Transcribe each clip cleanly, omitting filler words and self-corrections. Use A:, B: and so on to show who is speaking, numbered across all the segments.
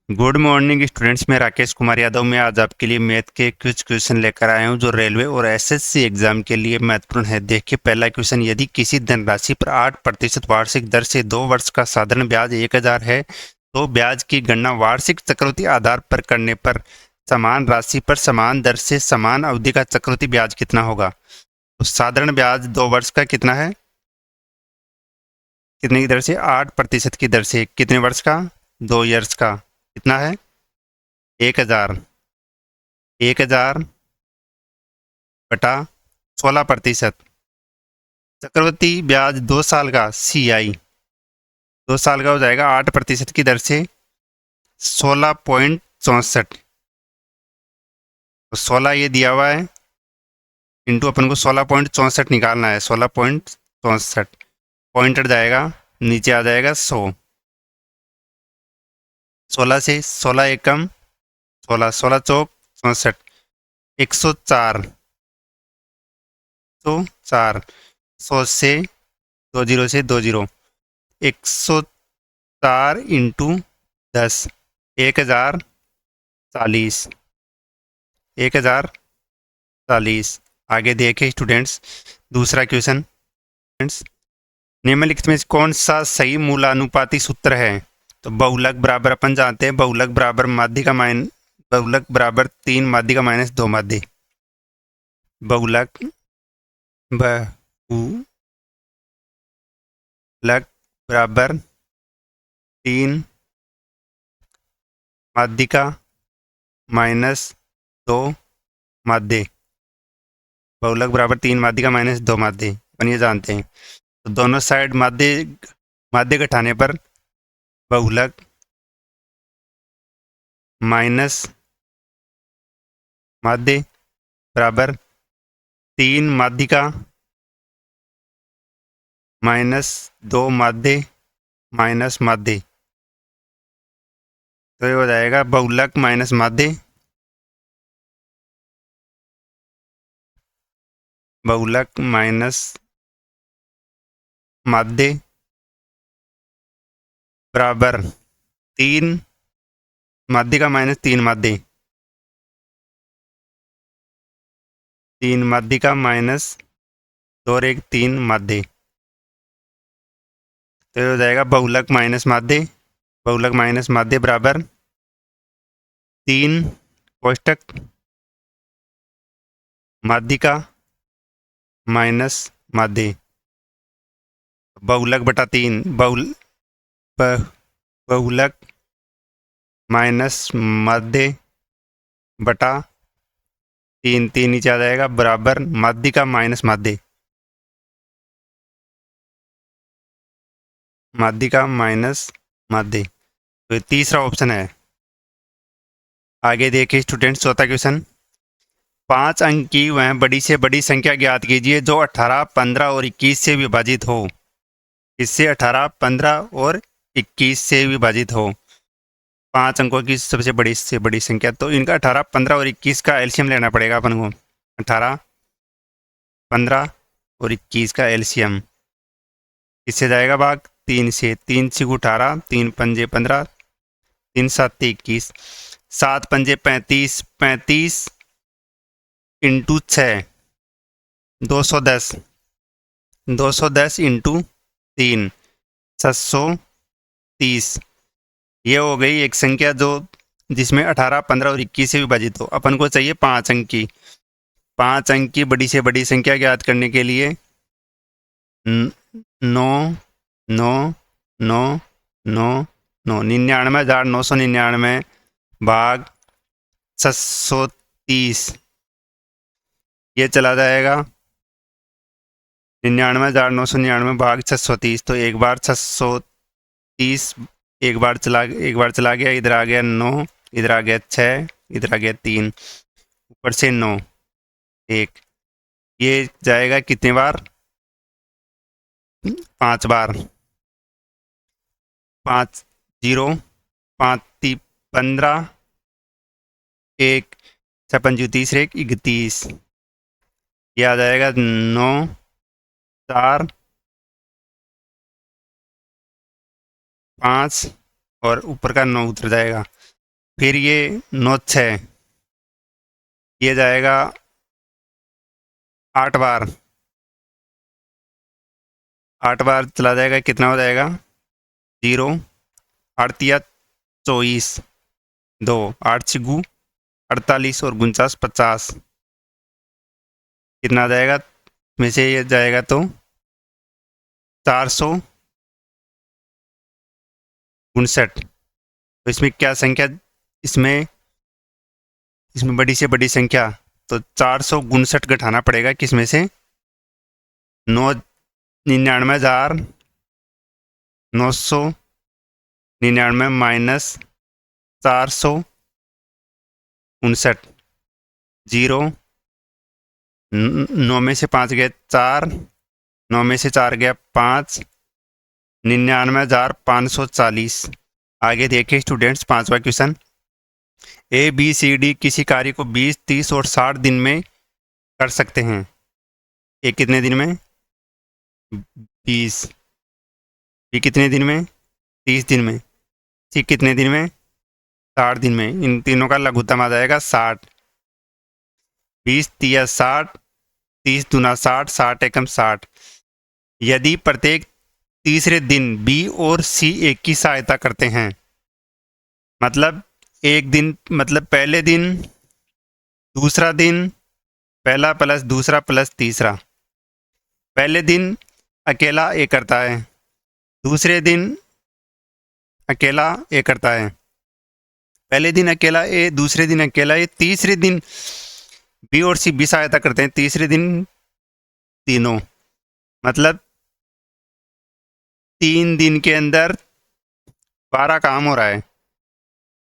A: Good morning students. मैं राकेश कुमार यादव। मैं आज आपके लिए मैथ के कुछ क्वेश्चन लेकर आया हूं जो रेलवे और एसएससी एग्जाम के लिए महत्वपूर्ण है। देखिए पहला क्वेश्चन, यदि किसी धनराशि पर 8% वार्षिक दर से 2 वर्ष का साधारण ब्याज 1000 है तो ब्याज की गणना वार्षिक चक्रवृद्धि आधार पर करने पर समान राशि पर समान दर से समान अवधि का चक्रवृद्धि ब्याज कितना होगा। तो साधारण ब्याज 2 वर्ष का कितना है, कितने की दर से, 8% की दर से, कितने वर्ष का, 2 ईयर्स का, कितना है 1000। 1000 बटा 16%। चक्रवृद्धि ब्याज 2 साल का CI 2 साल का हो जाएगा 8% की दर से 16.64। तो 16 ये दिया हुआ है, इंटू अपन को 16.64 निकालना है। 16.64 पॉइंट हट जाएगा, नीचे आ जाएगा 100। 16 से 16 एकम 16, 16 चौक 64, 104, तो 4, 100 से 20 से 20, 104 इंटू 10, 1040, 1040। आगे देखें स्टूडेंट्स, दूसरा क्वेश्चन। निम्नलिखित में कौन सा सही मूलानुपाती सूत्र है। तो बहुलक बराबर अपन जानते हैं, बहुलक बराबर माध्य का बहुलक बराबर 3 माध्य का -2 माध्य। बहुलक बहुलक बराबर 3 माध्य का -2 माध्य। बहुलक बराबर 3 माध्य का -2 माध्य, अपन ये जानते हैं। तो दोनों साइड माध्य माध्य घटाने पर बहुलक माइनस माध्य बराबर 3 माध्य का -2 माध्य माइनस माध्य। तो ये हो जाएगा बहुलक माइनस माध्य, बहुलक माइनस माध्य बराबर 3 माध्य का -3 माध्य, 3 माध्य का -2 और 1 3 माध्य। तो ये हो जाएगा बहुलक माइनस माध्य, बहुलक माइनस माध्य बराबर 3 कोष्टक माध्य का माइनस माध्य, बहुलक बटा 3, बहुलक माइनस माध्य बटा 3, 3 नीचे आ जाएगा बराबर माध्य का माइनस माध्य, माध्य का माइनस माध्य। तो ये तीसरा ऑप्शन है। आगे देखिए स्टूडेंट, चौथा क्वेश्चन। 5 अंक की वह बड़ी से बड़ी संख्या ज्ञात कीजिए जो 18, 15 और 21 से विभाजित हो। इससे 18, 15 और 21 से विभाजित हो। 5 अंकों की सबसे बड़ी से बड़ी संख्या, तो इनका 18, 15 और 21 का एलसीएम लेना पड़ेगा अपन को। 18, 15 और 21 का एलसीएम किससे जाएगा भाग, 3 से। 3 से 18, 3 पंजे 15, 3 7 21, 7 पंजे 35, 35 इंटू 6 210, 210 इंटू 3 730। ये हो गई एक संख्या जो जिसमें 18, 15 और 21 से विभाजित हो। अपन को चाहिए 5 अंक की। 5 अंक की बड़ी से बड़ी संख्या ज्ञात करने के लिए 9 9 9 9 99,999 भाग 630, ये चला जाएगा 99,999 भाग 630। तो एक बार 630 एक बार चला गया, इधर आ गया 9, इधर आ गया 6, इधर आ गया 3, ऊपर से 9 1। ये जाएगा कितने बार, 5 बार। 5 0, 5 15, 1 56 तीसरे 31। ये आ जाएगा 9 4 5 और ऊपर का 9 उतर जाएगा। फिर ये 9 6, ये जाएगा 8 बार, 8 बार चला जाएगा, कितना हो जाएगा 0, 8 या 24, 2, 8 छिगु 48 और 49 50, कितना आ जाएगा में से ये जाएगा तो 459। तो इसमें क्या संख्या, इसमें इसमें बड़ी से बड़ी संख्या, तो 459 घटाना पड़ेगा किसमें से, 99,999 माइनस 459, 0, 9 में से 5 गया 4, 9 में से 4 गया 5, 99,540। आगे देखिए स्टूडेंट्स, 5वां question, A B C D किसी कार्य को 20, 30 और 60 दिन में कर सकते हैं। ए कितने दिन में 20, बी कितने दिन में 30 दिन में, सी कितने दिन में 60 दिन में। इन तीनों का लघुत्तम आ जाएगा 60, 20 तिया 60, 30 दूना 60, 60 एकम 60। यदि प्रत्येक तीसरे दिन बी और सी एक की सहायता करते हैं, मतलब एक दिन, मतलब पहले दिन दूसरा दिन, पहला प्लस दूसरा प्लस तीसरा, पहले दिन अकेला ए करता है, दूसरे दिन अकेला ए करता है, पहले दिन अकेला ए, दूसरे दिन अकेला ए, तीसरे दिन बी और सी भी सहायता करते हैं, तीसरे दिन तीनों, मतलब 3 दिन के अंदर 12 काम हो रहा है।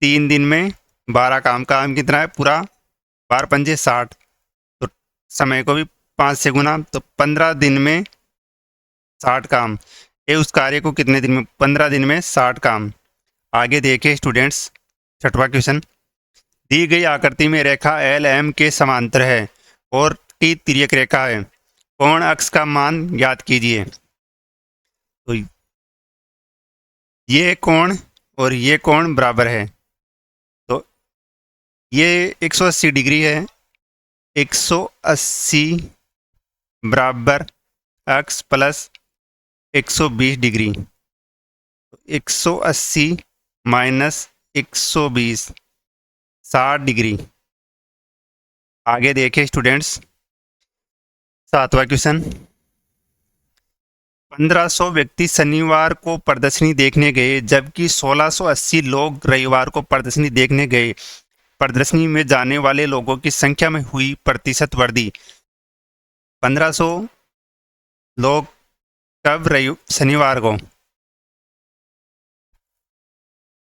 A: 3 दिन में 12 काम, काम कितना है पूरा, 12 पंजे 60, तो समय को भी 5 से गुना, तो 15 दिन में 60 काम। ये उस कार्य को कितने दिन में, 15 दिन में 60 काम। आगे देखिए स्टूडेंट्स, 6वां क्वेश्चन, दी गई आकृति में रेखा एल एम के समांतर है और टी तिर्यक रेखा है, कोण अक्ष का मान ज्ञात कीजिए। तो ये कोण और ये कोण बराबर है, तो ये 180 डिग्री है, 180 बराबर अक्ष प्लस 120 डिग्री, 180 माइनस 120, 60 डिग्री। आगे देखिए स्टूडेंट्स, 7वां क्वेश्चन, 1500 व्यक्ति शनिवार को प्रदर्शनी देखने गए, जबकि 1680 लोग रविवार को प्रदर्शनी देखने गए। प्रदर्शनी में जाने वाले लोगों की संख्या में हुई प्रतिशत वृद्धि। 1500 लोग कब शनिवार को,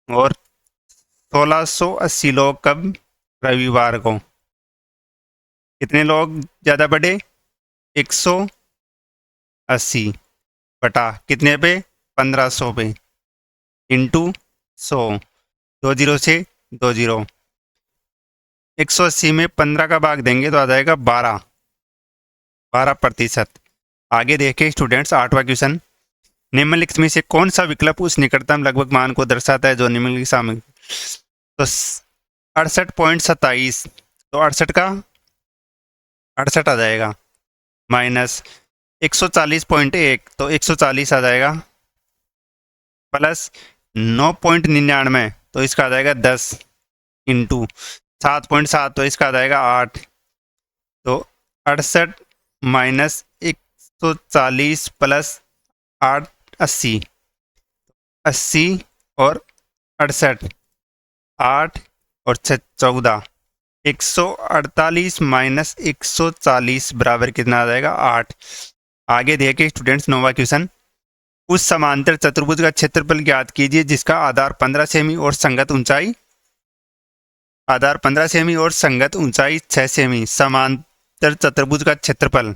A: और 1680 लोग कब रविवार को, कितने लोग ज़्यादा बढ़े, 180 बटा कितने पे, 1500 पे, इंटू 100, 2 जीरो से 2 जीरो, 180 में 15 का भाग देंगे तो आ जाएगा 12%। आगे देखें स्टूडेंट्स, 8वां क्वेश्चन, निम्नलिखित में से कौन सा विकल्प उस निकटतम लगभग मान को दर्शाता है जो निम्नलिखित सामग्री, तो 68.27, तो 68 का 68 आ जाएगा, माइनस 140.1, तो 140 आ जाएगा, प्लस 9.99, तो इसका आ जाएगा 10, इंटू 7.7, तो इसका आ जाएगा 8, तो 68 माइनस 140 प्लस 8, 80, 80 और 68, 8 और 6 14, 148 माइनस 140 बराबर कितना आ जाएगा 8। आगे देखिए स्टूडेंट्स, 9वां क्वेश्चन, उस समांतर चतुर्भुज का क्षेत्रफल ज्ञात कीजिए जिसका आधार 15 सेमी और संगत ऊंचाई, आधार 15 सेमी और संगत ऊंचाई 6 सेमी। समांतर चतुर्भुज का क्षेत्रफल,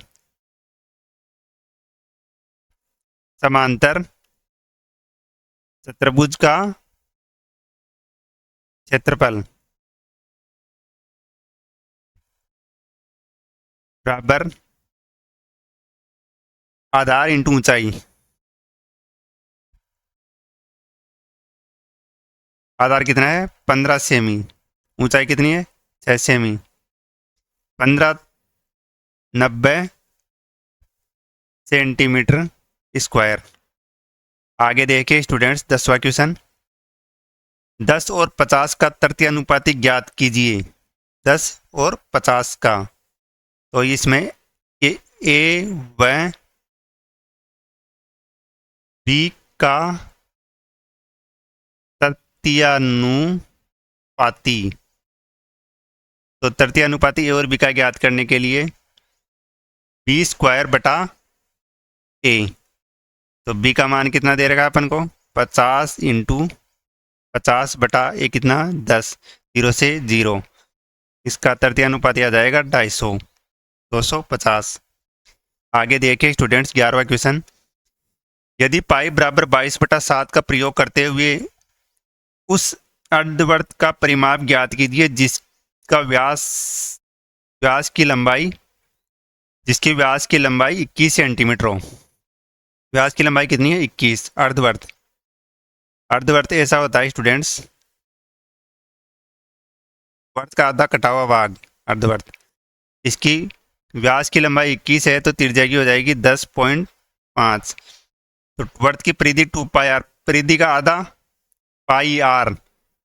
A: समांतर चतुर्भुज का क्षेत्रफल बराबर आधार इंटू ऊंचाई, आधार कितना है 15 सेमी, ऊंचाई कितनी है 6 सेमी, 15 90 सेंटीमीटर स्क्वायर। आगे देखिए स्टूडेंट्स 10वां क्वेश्चन, 10 और 50 का तृतीय अनुपाती ज्ञात कीजिए। 10 और 50 का, तो इसमें ए व बी का तृतीयानुपाती, तो तृतीयानुपाती ए और बी का ज्ञात करने के लिए बी स्क्वायर बटा ए, तो बी का मान कितना दे रखा है अपन को 50 इंटू 50 बटा ए कितना 10, 0 से 0, इसका तृतीयानुपाती आ जाएगा 250, 250। आगे देखिए स्टूडेंट्स 11वां क्वेश्चन, यदि पाई बराबर 22/7 का प्रयोग करते हुए उस अर्धवृत्त का परिमाप ज्ञात कीजिए जिसका व्यास की लंबाई 21 सेंटीमीटर हो। व्यास की लंबाई कितनी है 21। अर्धवृत्त ऐसा होता है स्टूडेंट्स, वर्त का आधा कटा हुआ भाग अर्धवृत्त, इसकी व्यास की लंबाई 21 है तो त्रिज्या की हो जाएगी 10.5। तो वर्त की परिधि 2 पाई आर, परिधि का आधा पाई आर,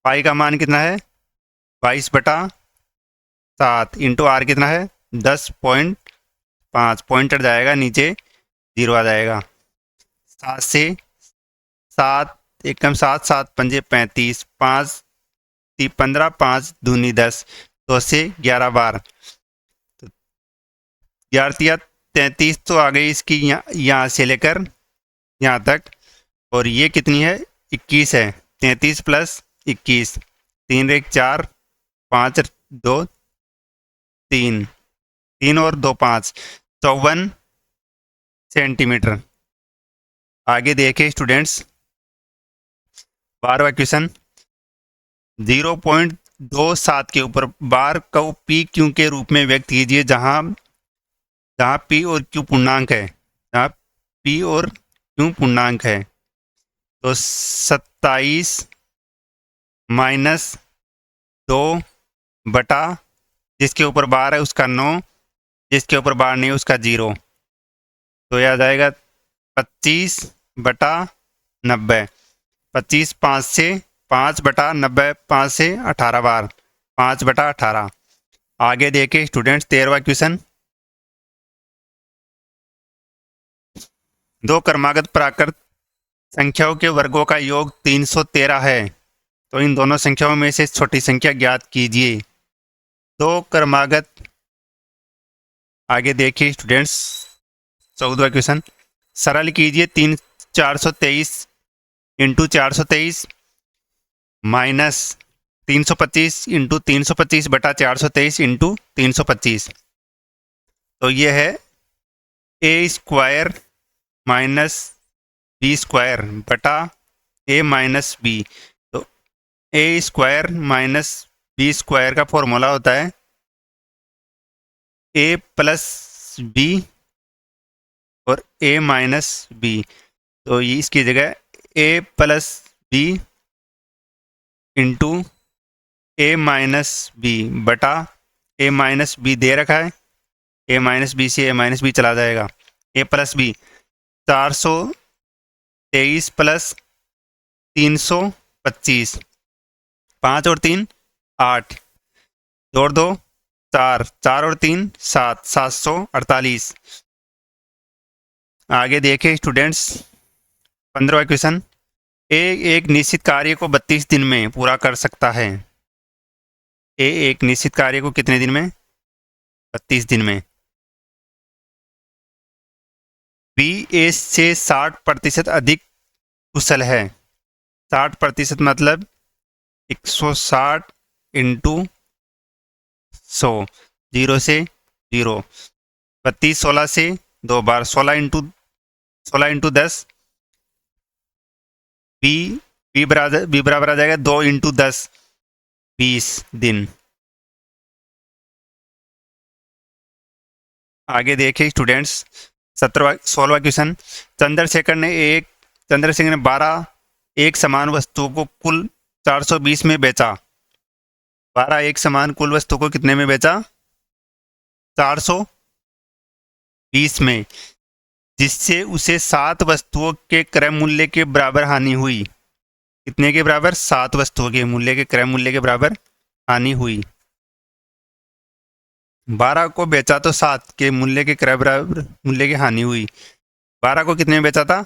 A: पाई का मान कितना है 22/7 इंटू आर कितना है 10.5, पॉइंटर जाएगा नीचे 0 आ जाएगा। 7 से 7 एकम 7, 7 पंजे 35, 5 15, 5 दूनी 10, 2 से 11 बार, तो 11 33 तो आ गई इसकी यहाँ से लेकर यहाँ तक, और ये कितनी है 21 है, 33 प्लस 21, 3 1 4 5 2 3, 3 और 2 5, 54 सेंटीमीटर। आगे देखें स्टूडेंट्स 12वां क्वेश्चन, 0.27 के ऊपर बार को पी क्यू के रूप में व्यक्त कीजिए जहां पी और क्यू पूर्णांक है, जहां पी और क्यू पूर्णांक है। तो 27 माइनस 2 बटा जिसके ऊपर बार है उसका 9, जिसके ऊपर बार नहीं है उसका 0, तो यह आ जाएगा 25/90। 25 5 से 5/90, 5 से 18 बार, 5/18। आगे देखे स्टूडेंट्स 13वां क्वेश्चन, दो क्रमागत प्राकृत संख्याओं के वर्गों का योग 313 है, तो इन दोनों संख्याओं में से छोटी संख्या ज्ञात कीजिए। दो क्रमागत, आगे देखिए स्टूडेंट्स 14वां क्वेश्चन, सरल कीजिए 423 इंटू 423 माइनस 325 इंटू 325 बटा 423 इंटू 325, तो ये है ए स्क्वायर माइनस बी स्क्वायर बटा ए माइनस बी। तो ए स्क्वायर माइनस बी स्क्वायर का फॉर्मूला होता है ए प्लस बी और ए माइनस बी, तो ये इसकी जगह ए प्लस बी इंटू ए माइनस बी बटा ए माइनस बी दे रखा है, ए माइनस बी से ए माइनस बी चला जाएगा, ए प्लस बी 423 प्लस 325, 5 और 3 8, जोड़ 2 4, 4 और 3 7, 748। आगे देखें स्टूडेंट्स 15वां क्वेश्चन, एक निश्चित कार्य को 32 दिन में पूरा कर सकता है। एक निश्चित कार्य को कितने दिन में 32 दिन में। बी ए से 60% अधिक कुशल है। 60% मतलब 160 इंटू 100, 0 से 0, 32 16 से 2 बार, 16 इंटू 10, बी बराबर आ जाएगा 2 इंटू 10, 20 दिन। आगे देखिए स्टूडेंट्स 16वां क्वेश्चन, चंद्रशेखर ने 12 एक समान वस्तुओं को कुल 420 में बेचा। 12 एक समान कुल वस्तु को कितने में बेचा? 420 में, जिससे उसे 7 वस्तुओं के क्रय मूल्य के बराबर हानि हुई। कितने के बराबर? 7 वस्तुओं के मूल्य के क्रय मूल्य के बराबर हानि हुई। 12 को बेचा तो 7 के मूल्य के क्रय बराबर मूल्य की हानि हुई। 12 को कितने में बेचा था?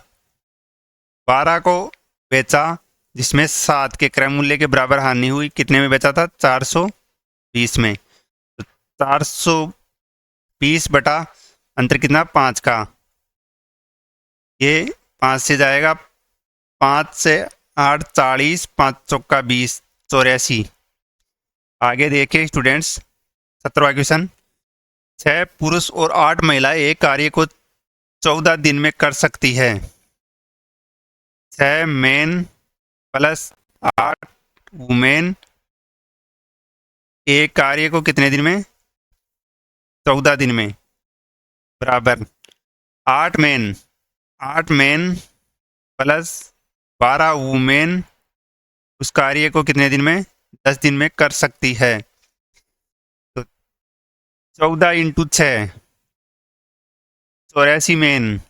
A: 12 को बेचा जिसमें 7 के क्रय मूल्य के बराबर हानि हुई। कितने में बेचा था? 420 में। तो 420 बटा अंतर कितना? 5 का। ये 5 से जाएगा, 5 से 8 40, 5 चौका 20, 84। आगे देखिए स्टूडेंट्स, 17वां क्वेश्चन। 6 पुरुष और 8 महिलाएं एक कार्य को 14 दिन में कर सकती है। 6 मेन प्लस 8 वुमेन एक कार्य को कितने दिन में? 14 दिन में, बराबर 8 मेन प्लस 12 वुमेन उस कार्य को कितने दिन में? 10 दिन में कर सकती है। तो 14 इंटू 6, 84 मेन,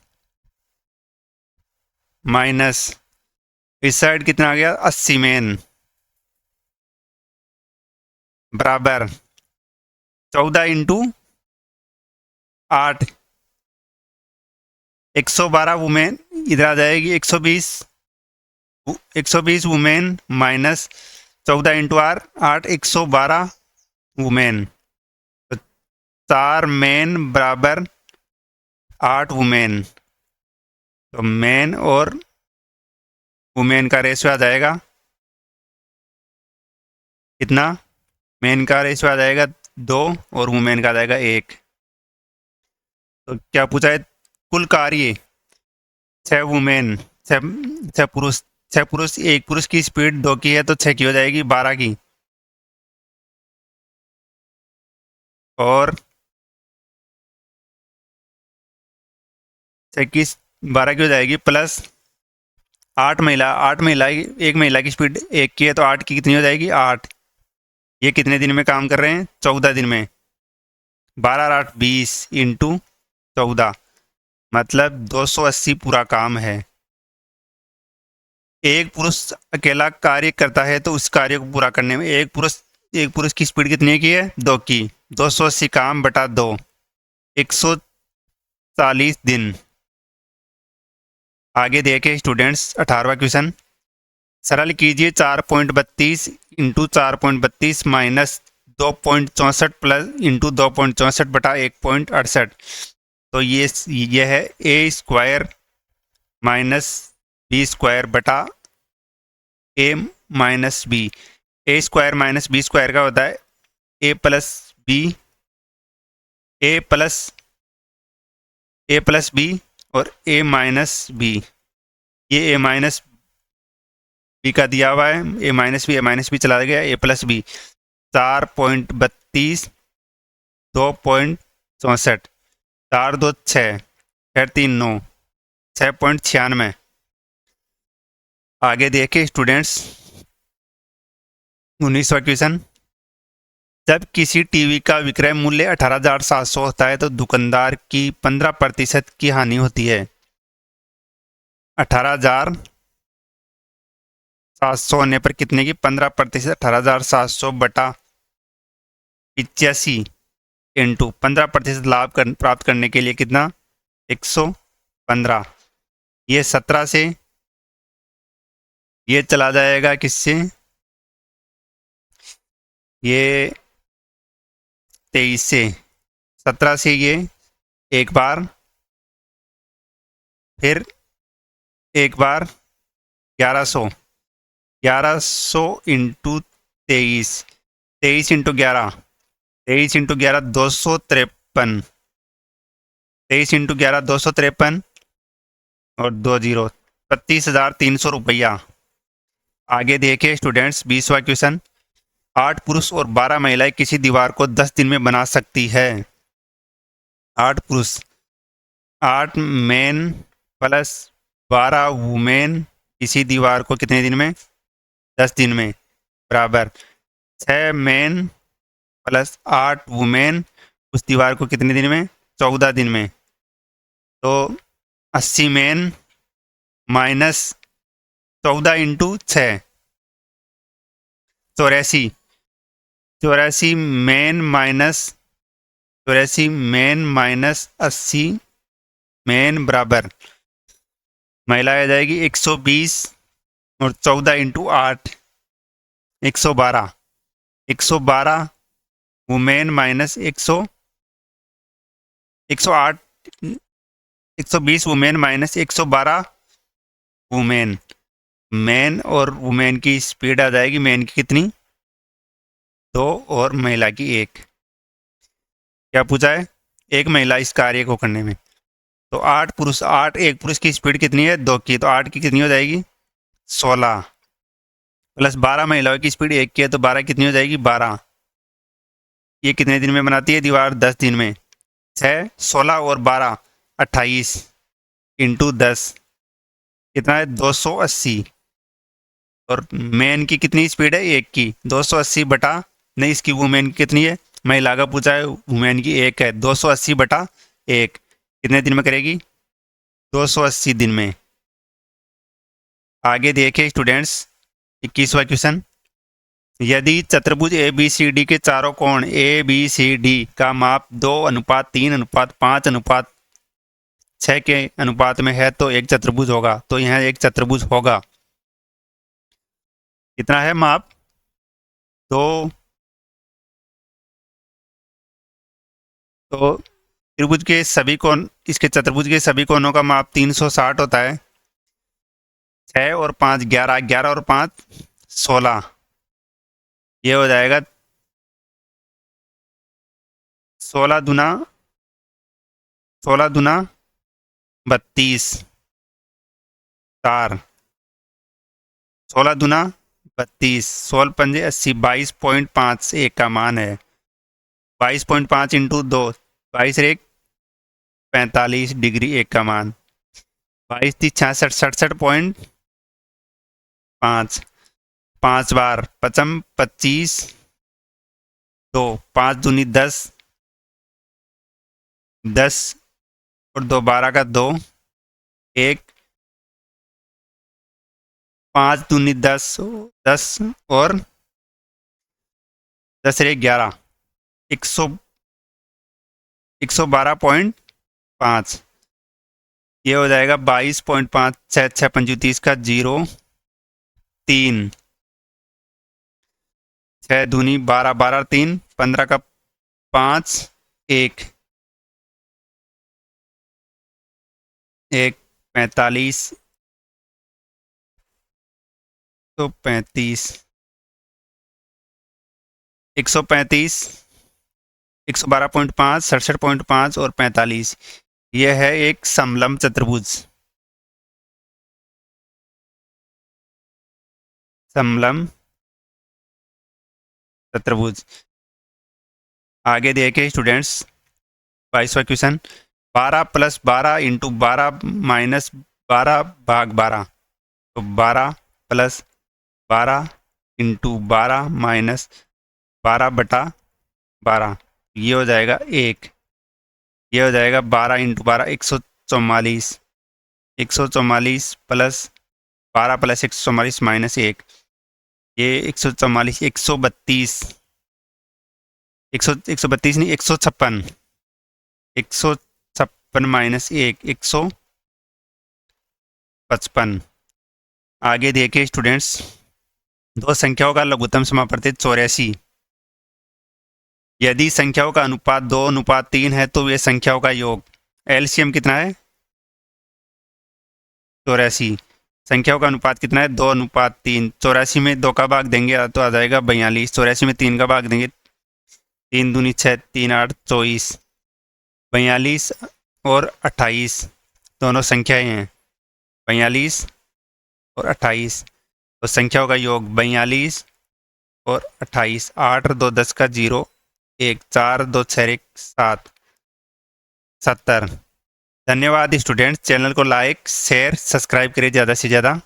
A: माइनस इस साइड कितना आ गया? 80 मेन, बराबर 14 इंटू 8, 112 वुमेन इधर आ जाएगी, 120 वुमेन माइनस 14 इंटू 8, 112 वुमेन। तो 4 मेन बराबर 8 वुमेन। तो मेन और वुमेन का रेशियो आ जाएगा कितना? मेन का रेशियो आ जाएगा 2 और वुमेन का आ जाएगा 1। तो क्या पूछा है? कुल कार्य 6 वुमेन, 6 पुरुष, 6 पुरुष, एक पुरुष की स्पीड 2 की है तो 6 की हो जाएगी 12 की, और 6 की 12 की हो जाएगी, प्लस 8 महिला, एक महिला की स्पीड 1 की है तो 8 की कितनी हो जाएगी? 8। ये कितने दिन में काम कर रहे हैं? 14 दिन में। 12 और 8 20 इंटू 14, मतलब 280 पूरा काम है। एक पुरुष अकेला कार्य करता है तो उस कार्य को पूरा करने में एक पुरुष की स्पीड कितनी की है? 2 की। 280 काम बटा 2, 140 दिन। आगे देखे स्टूडेंट्स, 18वां क्वेश्चन। सरल कीजिए 4.32 इंटू 4.32 माइनस 2.64 प्लस इंटू 2.64 बटा 1.68। तो ये है ए स्क्वायर माइनस बी स्क्वायर बटा ए माइनस बी। ए स्क्वायर माइनस बी स्क्वायर का होता है ए प्लस बी, ए प्लस बी और ए माइनस बी। ये ए माइनस बी का दिया हुआ है, ए माइनस बी चला गया, ए प्लस बी। 4.32, 2.64, 4 2 6, 6 3 9, 6.96। आगे देखे स्टूडेंट्स, 19वां क्वेश्चन। जब किसी टीवी का विक्रय मूल्य 18,700 होता है तो दुकानदार की 15% की हानि होती है। 18,700 होने पर कितने की 15%? 18,700 बटा 85 इंटू 15% लाभ प्राप्त करने के लिए कितना? 115। ये 17 से ये चला जाएगा किससे? ये 23 से। 17 से ये एक बार, फिर एक बार 1100 इंटू 23, 23 इंटू 11, 23 इंटू 11 253, 23 इंटू 11 253 और 2 जीरो, 32,300 रुपया। आगे देखिए स्टूडेंट्स, 20वां क्वेश्चन। 8 पुरुष और 12 महिलाएं किसी दीवार को 10 दिन में बना सकती है। 8 पुरुष, 8 मेन प्लस 12 वुमेन किसी दीवार को कितने दिन में? 10 दिन में, बराबर 6 मेन प्लस 8 वुमेन उस दीवार को कितने दिन में? 14 दिन में। तो 80 main minus 14 into 6, 84। 84 main minus 80 main बराबर महिला आ जाएगी 120 और 14 into 8 112। 112 women minus 108 120 women minus 112 women. Man और वुमेन की स्पीड आ जाएगी, मैन की कितनी? 2 और महिला की 1। क्या पूछा है? एक महिला इस कार्य को करने में। तो 8 पुरुष, 8 एक पुरुष की स्पीड कितनी है? 2 की। तो 8 की कितनी हो जाएगी? 16 प्लस 12 महिलाओं की स्पीड 1 की है, तो 12 कितनी हो जाएगी? 12। ये कितने दिन में बनाती है दीवार? 10 दिन में। 6 16 और 12 28 इंटू 10 कितना है? 280। और मैन की कितनी स्पीड है? 1 की। 280 बटा, नहीं इसकी वुमेन की कितनी है? महिला का पूछा है, वुमेन की 1 है। 280 बटा 1 कितने दिन में करेगी? 280 दिन में। आगे देखिए स्टूडेंट्स, 21वां क्वेश्चन। यदि चतुर्भुज ए बी सी डी के चारों कोण ए बी सी डी का माप 2:3:5:6 के अनुपात में है तो एक चतुर्भुज होगा। तो यहाँ एक चतुर्भुज होगा। कितना है माप? 2। तो त्रिभुज के सभी कोण, इसके चतुर्भुज के सभी कोणों का माप 360 होता है। 6 और 5 11, 11 और 5 16। ये हो जाएगा 16 दूना 32 4। 16 दूना 32, 16 पंजे 80, 22.5 एक का मान है। 22.5 इंटू 2, 22 एक 45 डिग्री एक का मान। 22 थी 66, 67.5। 5 बार पचम 25, 2 5 दूनी 10, 10 और 2 12 का 2, 1 5 दूनी 10, 10 और 10 रे 11, 112.5। ये हो जाएगा 22.5, 6 6 35 का 0 3, 6 दूनी 12, 12 3 15 का 5 1 1 45 तो 35 135 112.5 67.5 और 45। यह है एक समलंब चतुर्भुज। समलंब चतुर्भुज। आगे देखे स्टूडेंट्स, 22वां क्वेश्चन। 12 प्लस 12 इंटू 12 माइनस 12 भाग 12। तो 12 प्लस 12 इंटू 12 माइनस 12 बटा 12। ये हो जाएगा 1। ये हो जाएगा 12 इंटू 12 144। 144 plus 12 plus 144 minus 1। ये 144 132 132 नहीं 156। 156 माइनस 1 155। आगे देखिए स्टूडेंट्स, दो संख्याओं का लघुत्तम समापवर्तित 84। यदि संख्याओं का अनुपात 2:3 है तो वे संख्याओं का योग। एलसीएम कितना है? 84। संख्याओं का अनुपात कितना है? 2:3। 84 में 2 का भाग देंगे तो आ जाएगा 42। 84 में 3 का भाग देंगे 3 दूनी 6 3 8 24। 42 और 28 दोनों संख्याएं हैं। 42 और 28 तो संख्याओं का योग 42 और 28। 8 और 2 10 का 0 1 4 2 6 1 7 70। धन्यवाद स्टूडेंट्स। चैनल को लाइक शेयर सब्सक्राइब करें ज़्यादा से ज़्यादा।